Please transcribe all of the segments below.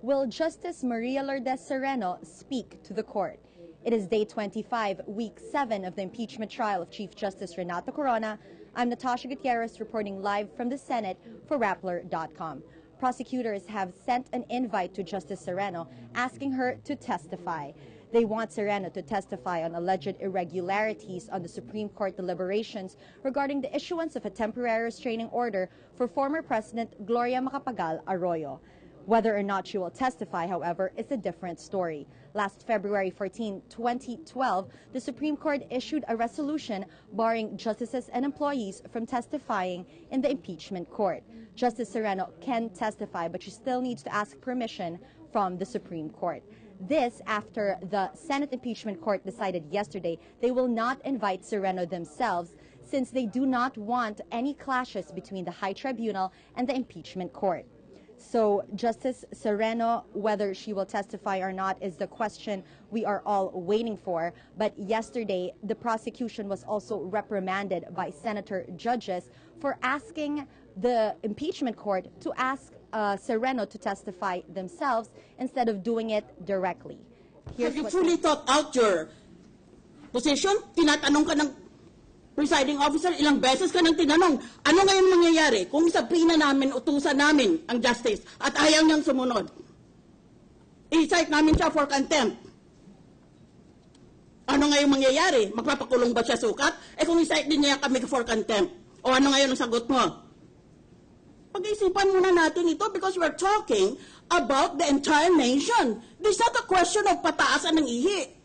Will Justice Maria Lourdes Sereno speak to the court? It is day 25, week 7 of the impeachment trial of Chief Justice Renato Corona. I'm Natasha Gutierrez reporting live from the Senate for Rappler.com. Prosecutors have sent an invite to Justice Sereno asking her to testify. They want Sereno to testify on alleged irregularities on the Supreme Court deliberations regarding the issuance of a temporary restraining order for former President Gloria Macapagal Arroyo. Whether or not she will testify, however, is a different story. Last February 14, 2012, the Supreme Court issued a resolution barring justices and employees from testifying in the impeachment court. Justice Sereno can testify, but she still needs to ask permission from the Supreme Court. This after the Senate Impeachment Court decided yesterday they will not invite Sereno themselves since they do not want any clashes between the High Tribunal and the impeachment court. So Justice Sereno, whether she will testify or not, is the question we are all waiting for. But yesterday, the prosecution was also reprimanded by senator judges for asking the impeachment court to ask Sereno to testify themselves instead of doing it directly. Have you fully thought out your position? Tinatanong ka ng presiding officer, ilang beses ka nang tinanong, ano ngayon mangyayari kung sabihin na namin, utusan namin ang justice at ayaw niyang sumunod? I-cite namin siya for contempt. Ano ngayon mangyayari? Magpapakulong ba siya sukat? Kung i-cite din niya kami for contempt, o ano ngayon ang sagot mo? Pag-isipan muna natin ito because we're talking about the entire nation. This is not a question of pataasan ng ihi.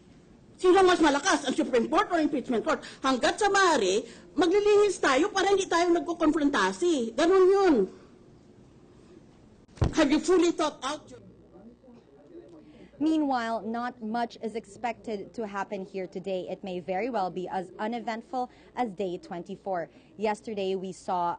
Sino mas malakas, ang Supreme Court or Impeachment Court? Hanggat sa maaari, maglilihis tayo para hindi tayo nagkukonfrontasi. Ganun yun. Have you fully thought out your... Meanwhile, not much is expected to happen here today. It may very well be as uneventful as day 24. Yesterday, we saw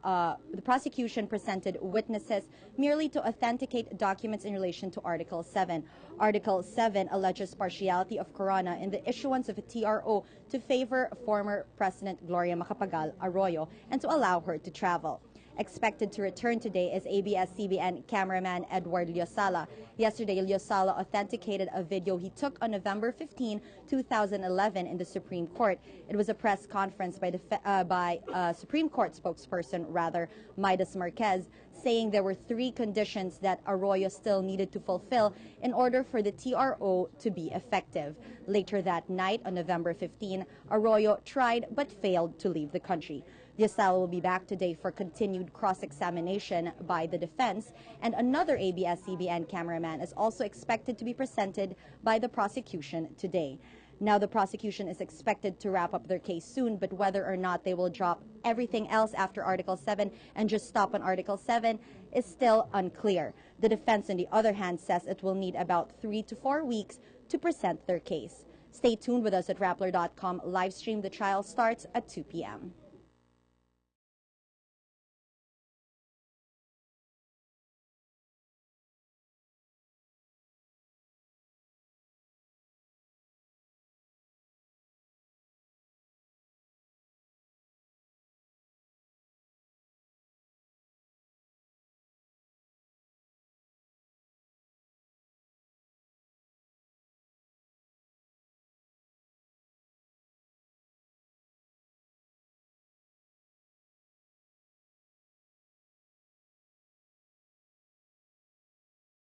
the prosecution presented witnesses merely to authenticate documents in relation to Article 7. Article 7 alleges partiality of Corona in the issuance of a TRO to favor former President Gloria Macapagal Arroyo and to allow her to travel. Expected to return today is ABS-CBN cameraman Edward Liosala. Yesterday, Liosala authenticated a video he took on November 15, 2011 in the Supreme Court. It was a press conference by Supreme Court spokesperson, Midas Marquez, saying there were 3 conditions that Arroyo still needed to fulfill in order for the TRO to be effective. Later that night, on November 15, Arroyo tried but failed to leave the country. Liosala will be back today for continued cross-examination by the defense, and another ABS-CBN cameraman is also expected to be presented by the prosecution today. Now, the prosecution is expected to wrap up their case soon, but whether or not they will drop everything else after Article 7 and just stop on Article 7 is still unclear. The defense, on the other hand, says it will need about 3 to 4 weeks to present their case. Stay tuned with us at Rappler.com. Live stream. The trial starts at 2 p.m.